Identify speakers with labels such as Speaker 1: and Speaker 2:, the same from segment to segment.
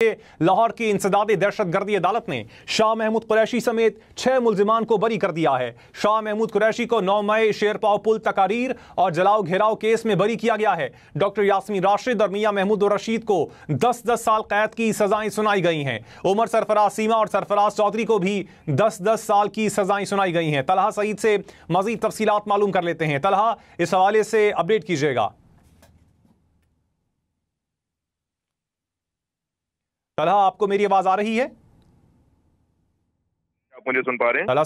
Speaker 1: लाहौर की इंसदादी दहशत गर्दी अदालत ने शाह महमूद कुरैशी समेत 6 मुल्जिमान को बरी कर दिया है। शाह महमूद कुरैशी को 9 मई शेरपाव पुल तकारीर और जलाओ घेराव केस में बरी किया गया है। डॉक्टर यास्मीन राशिद और मियां महमूद रशीद को 10-10 साल कैद की सजाएं सुनाई गई हैं। उमर सरफराज सीमा और सरफराज चौधरी को भी 10-10 साल की सजाएं सुनाई गई हैं। तलहा सईद से मजीद तफसीलात मालूम कर लेते हैं। तलहा, इस हवाले से अपडेट कीजिएगा। तलहा, आपको मेरी आवाज आ रही है?
Speaker 2: आप मुझे सुन पा रहे हैं?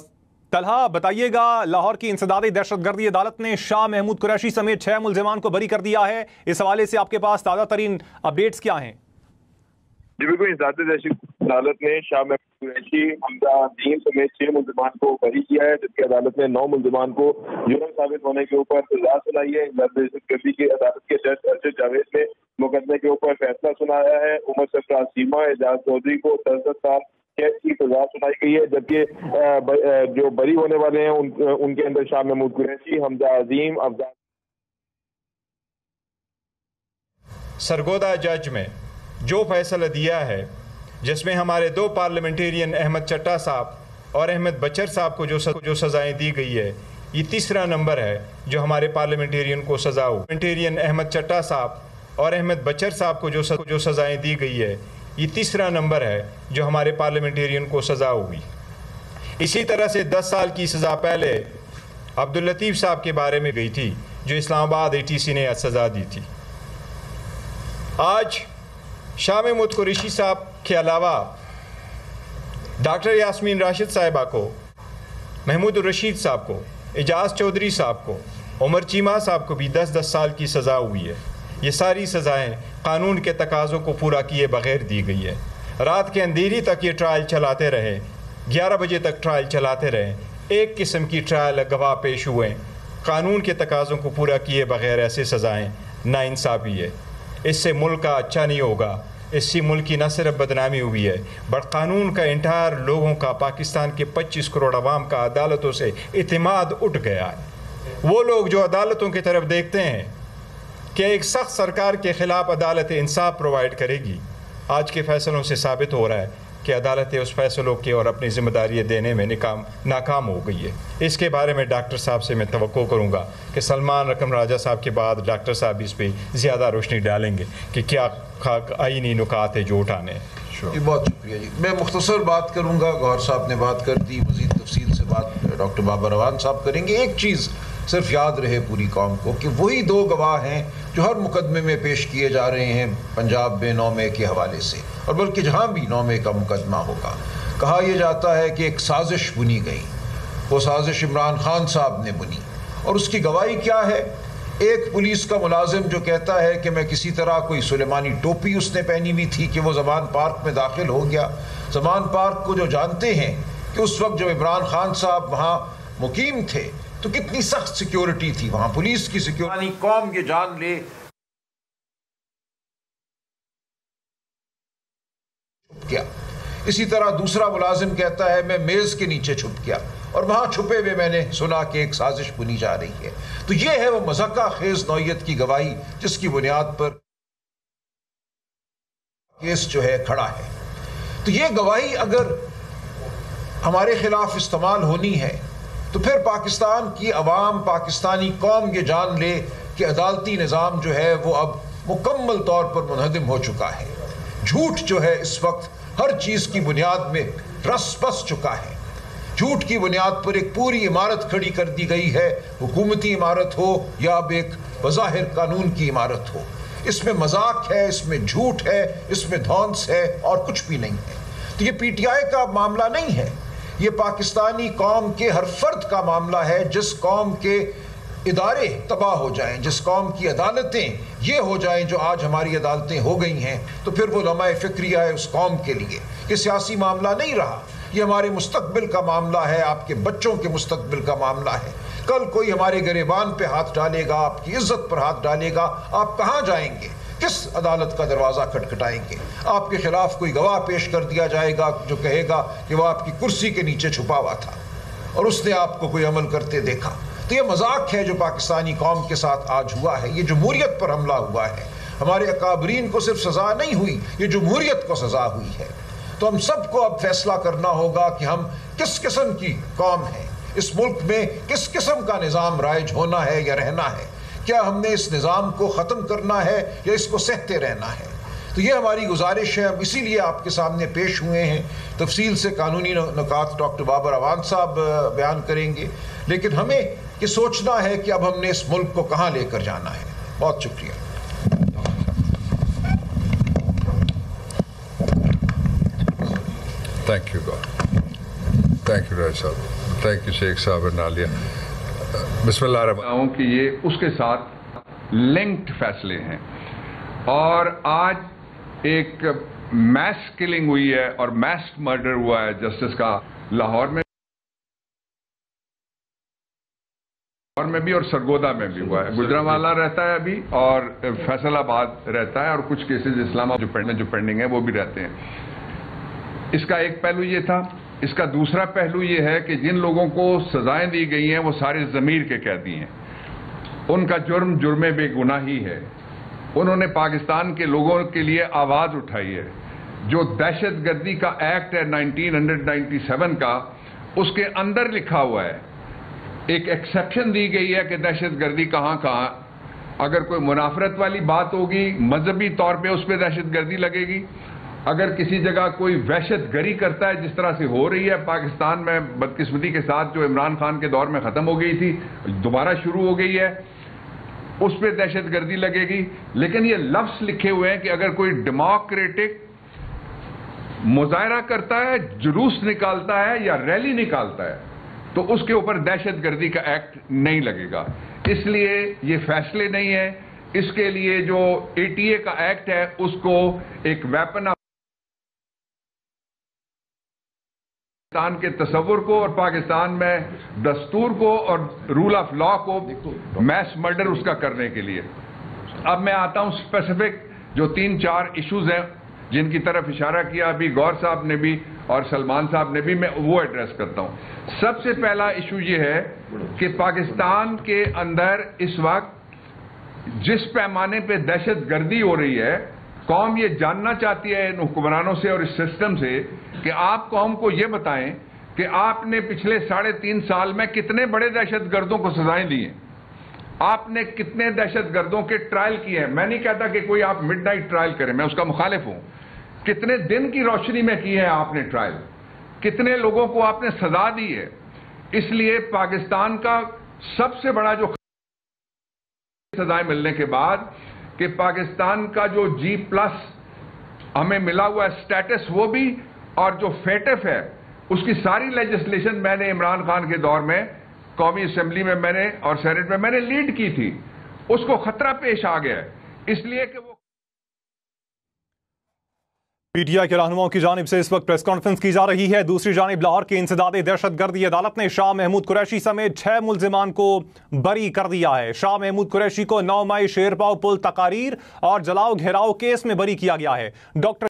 Speaker 1: तलहा, बताइएगा, लाहौर की इंसदादी दहशतगर्दी अदालत ने शाह महमूद कुरैशी समेत 6 मुल्जिमान को बरी कर दिया है। इस हवाले से आपके पास ताज़ा तरीन अपडेट्स क्या हैं?
Speaker 2: जी बिल्कुल, इंसदादी दहशत अदालत ने शाह महमूद कुरैशी, हमजा अजीम समेत 6 मुल्जिमान को बरी किया है, जबकि अदालत ने 9 मुल्जिमान को जुर्म साबित होने के ऊपर सजा सुनाई है। इंसदादी दहशतगर्दी की अदालत के जज अरशद जावेद ने मुकदमे के ऊपर फैसला सुनाया है। उमर सरफराज सीमा, एजाज चौधरी को 10-10 साल कैद की सजा सुनाई गई है, जबकि जो बरी होने वाले हैं उनके अंदर शाह महमूद कुरैशी, हमजा अजीम, अफजाल।
Speaker 3: सरगोदा जज में जो फैसला दिया है, जिसमें हमारे 2 पार्लियामेंटेरियन अहमद चट्टा साहब और अहमद बचर साहब को जो सजाएं दी गई है, ये तीसरा नंबर है जो हमारे पार्लियामेंटेरियन को सजा हो। पार्लियामेंटेरियन अहमद चट्टा साहब और अहमद बचर साहब को जो सजाएं दी गई है, ये तीसरा नंबर है जो हमारे पार्लियामेंटेरियन को सजा हुई। इसी तरह से 10 साल की सज़ा पहले अब्दुल लतीफ़ साहब के बारे में गई थी, जो इस्लामाबाद ATC ने सज़ा दी थी। आज शाह महमूद कुरैशी साहब के अलावा डॉक्टर यास्मीन राशिद साहिबा को, महमूद रशीद साहब को, एजाज चौधरी साहब को, उमर चीमा साहब को भी 10-10 साल की सज़ा हुई है। ये सारी सज़ाएं कानून के तकाज़ों को पूरा किए बगैर दी गई है। रात के अंधेरी तक ये ट्रायल चलाते रहे, 11 बजे तक ट्रायल चलाते रहे। एक किस्म की ट्रायल गवाह पेश हुए। कानून के तकाज़ों को पूरा किए बगैर ऐसे सज़ाएं नाइंसाफ़ी है। इससे मुल्क का अच्छा नहीं होगा। इससे मुल्क की न सिर्फ बदनामी हुई है, बट कानून का इंटायर लोगों का, पाकिस्तान के 25 करोड़ अवाम का अदालतों से इतिमाद उठ गया है। वो लोग जो अदालतों की तरफ देखते हैं कि एक सख्त सरकार के ख़िलाफ़ अदालत इंसाफ प्रोवाइड करेगी, आज के फ़ैसलों से साबित हो रहा है कि अदालतें उस फैसलों के और अपनी ज़िम्मेदारी देने में नाकाम हो गई है। इसके बारे में डॉक्टर साहब से मैं तवक्को करूँगा कि सलमान रकम राजा साहब के बाद डॉक्टर साहब इस पर ज़्यादा रोशनी डालेंगे कि क्या आईनी नुकात है जो उठाने हैं।
Speaker 4: जी बहुत शुक्रिया जी। मैं मुख्तसर बात करूँगा, गौहर साहब ने बात कर दी, मज़ीद तफसील से बात डॉक्टर बाबर रवान साहब करेंगे। एक चीज़ सिर्फ याद रहे पूरी कौम को कि वही 2 गवाह हैं जो हर मुकदमे में पेश किए जा रहे हैं पंजाब में 9 मई के हवाले से, और बल्कि जहाँ भी 9 मई का मुकदमा होगा, कहा यह जाता है कि एक साजिश बुनी गई। वो साजिश इमरान खान साहब ने बुनी, और उसकी गवाही क्या है? एक पुलिस का मुलाजिम जो कहता है कि मैं किसी तरह, कोई सुलेमानी टोपी उसने पहनी हुई थी कि वो ज़मान पार्क में दाखिल हो गया। ज़मान पार्क को जो जानते हैं कि उस वक्त जब इमरान खान साहब वहाँ मुकीम थे तो कितनी सख्त सिक्योरिटी थी, वहाँ पुलिस की सिक्योरिटी। कौम ये जान ले छुप गया। इसी तरह दूसरा मुलाजिम कहता है मैं मेज़ के नीचे छुप गया, और वहाँ छुपे हुए मैंने सुना कि एक साजिश बुनी जा रही है। तो ये है वो मज़क्का खेज नौयत की गवाही जिसकी बुनियाद पर केस जो है खड़ा है। तो ये गवाही अगर हमारे खिलाफ इस्तेमाल होनी है तो फिर पाकिस्तान की अवाम, पाकिस्तानी कौम ये जान ले कि अदालती निज़ाम जो है वो अब मुकम्मल तौर पर मुनहदिम हो चुका है। झूठ जो है इस वक्त हर चीज़ की बुनियाद में रस बस चुका है। झूठ की बुनियाद पर एक पूरी इमारत खड़ी कर दी गई है, हुकूमती इमारत हो या अब एक बज़ाहिर कानून की इमारत हो। इसमें मजाक है, इसमें झूठ है, इसमें धौंस है, और कुछ भी नहीं है। तो ये PTI का मामला नहीं है, ये पाकिस्तानी कौम के हर फर्द का मामला है। जिस कौम के इदारे तबाह हो जाएं, जिस कौम की अदालतें ये हो जाएं जो आज हमारी अदालतें हो गई हैं, तो फिर वो लम्हा फ़िक्रिया है उस कौम के लिए। ये सियासी मामला नहीं रहा, ये हमारे मुस्तकबिल का मामला है, आपके बच्चों के मुस्तकबिल का मामला है। कल कोई हमारे गिरेबान पे हाथ डालेगा, आपकी इज्जत पर हाथ डालेगा, आप कहाँ जाएंगे? किस अदालत का दरवाज़ा खटखटाएंगे? आपके खिलाफ कोई गवाह पेश कर दिया जाएगा जो कहेगा कि वह आपकी कुर्सी के नीचे छुपा हुआ था और उसने आपको कोई अमल करते देखा। तो ये मजाक है जो पाकिस्तानी कौम के साथ आज हुआ है। ये जमहूरियत पर हमला हुआ है, ہمارے اکابرین کو صرف سزا نہیں ہوئی، یہ جمہوریت کو سزا ہوئی ہے۔ تو ہم سب کو اب فیصلہ کرنا ہوگا کہ ہم کس قسم کی قوم ہیں، اس ملک میں کس قسم کا نظام رائج ہونا ہے یا رہنا ہے، کیا ہم نے اس نظام کو ختم کرنا ہے یا اس کو سہتے رہنا ہے۔ تو یہ ہماری گزارش ہے، ہم اسی لیے آپ کے سامنے پیش ہوئے ہیں۔ تفصیل سے قانونی نکات ڈاکٹر بابر اعوان صاحب بیان کریں گے، لیکن ہمیں یہ سوچنا ہے کہ اب ہم نے اس ملک کو کہاں لے کر جانا ہے۔ بہت شکریہ۔
Speaker 5: تھینک یو تھینک یو راج صاحب، تھینک یو شیخ صاحب اور نالیہ۔ بسم اللہ الرحمن
Speaker 6: ہوں کہ یہ اس کے ساتھ لنکڈ فیصلے ہیں، اور آج ایک میس کلنگ ہوئی ہے اور میس مرڈر ہوا ہے جسٹس کا لاہور میں بھی اور سرگودا میں بھی ہوا ہے۔ گجرانوالہ رہتا ہے ابھی اور فیصل آباد رہتا ہے، اور کچھ کیسز اسلام آباد جو پینڈنگ ہے وہ بھی رہتے ہیں۔ اس کا ایک پہلو یہ تھا۔ اس کا دوسرا پہلو یہ ہے کہ جن لوگوں کو سزائیں دی گئی ہیں وہ سارے ضمیر کے قیدی ہیں، ان کا جرم بے گناہی ہے۔ انہوں نے پاکستان کے لوگوں کے لیے آواز اٹھائی ہے۔ جو دہشت گردی کا ایکٹ ہے 1997 کا، اس کے اندر لکھا ہوا ہے، ایک ایکسیپشن دی گئی ہے کہ دہشت گردی کہاں اگر کوئی منافرت والی بات ہوگی، مذہبی طور پہ اس پہ دہشت گردی لگے گی۔ اگر کسی جگہ کوئی وحشت گری کرتا ہے، جس طرح سے ہو رہی ہے پاکستان میں بدقسمتی کے ساتھ، جو عمران خان کے دور میں ختم ہو گئی تھی، دوبارہ شروع ہو گئی ہے، اس پہ دہشت گردی لگے گی۔ لیکن یہ لفظ لکھے ہوئے ہیں کہ اگر کوئی ڈیموکریٹک مظاہرہ کرتا ہے، جلوس نکالتا ہے یا ریلی نکالتا ہے، تو اس کے اوپر دہشت گردی کا ایکٹ نہیں لگے گا۔ اس لیے یہ فیصلے نہیں ہیں، اس کے لیے جو ATA کا ایکٹ ہے اس کو ایک ویپن پاکستان کے تصور کو اور پاکستان میں دستور کو اور رول آف لا کو میس مرڈر اس کا کرنے کے لیے۔ اب میں آتا ہوں اسپیسیفک جو 3-4 ایشوز ہیں جن کی طرف اشارہ کیا ابھی غور صاحب نے بھی اور سلمان صاحب نے بھی، میں وہ ایڈریس کرتا ہوں۔ سب سے پہلا ایشو یہ ہے کہ پاکستان کے اندر اس وقت جس پیمانے پہ دہشت گردی ہو رہی ہے، قوم یہ جاننا چاہتی ہے ان حکمرانوں سے اور اس سسٹم سے کہ آپ قوم کو یہ بتائیں کہ آپ نے پچھلے 3.5 سال میں کتنے بڑے دہشت گردوں کو سزائیں دی ہیں، آپ نے کتنے دہشت گردوں کے ٹرائل کیے ہیں۔ میں نہیں کہتا کہ کوئی آپ مڈ نائٹ ٹرائل کریں، میں اس کا مخالف ہوں۔ کتنے دن کی روشنی میں کیے ہیں آپ نے ٹرائل، کتنے لوگوں کو آپ نے سزا دی ہے۔ اس لیے پاکستان کا سب سے بڑا جو سزائیں ملنے کے بعد کہ پاکستان کا جو G+ ہمیں ملا ہوا ہے سٹیٹس، وہ بھی، اور جو فیٹف ہے اس کی ساری لیجسلیشن میں نے عمران خان کے دور میں قومی اسمبلی میں میں نے اور سینٹ میں میں نے لیڈ کی تھی، اس کو خطرہ پیش آ گیا ہے، اس لیے کہ وہ
Speaker 1: PTI کے رہنماؤں کی جانب سے اس وقت پریس کانفرنس کی جا رہی ہے۔ دوسری جانب لاہور کی انسداد دہشت گردی عدالت نے شاہ محمود قریشی سمیت 6 ملزمان کو بری کر دیا ہے۔ شاہ محمود قریشی کو 9 مئی شیرپاؤ پل تقاریر اور جلاؤ گھیراؤ کیس میں بری کیا گیا ہے۔ ڈاکٹر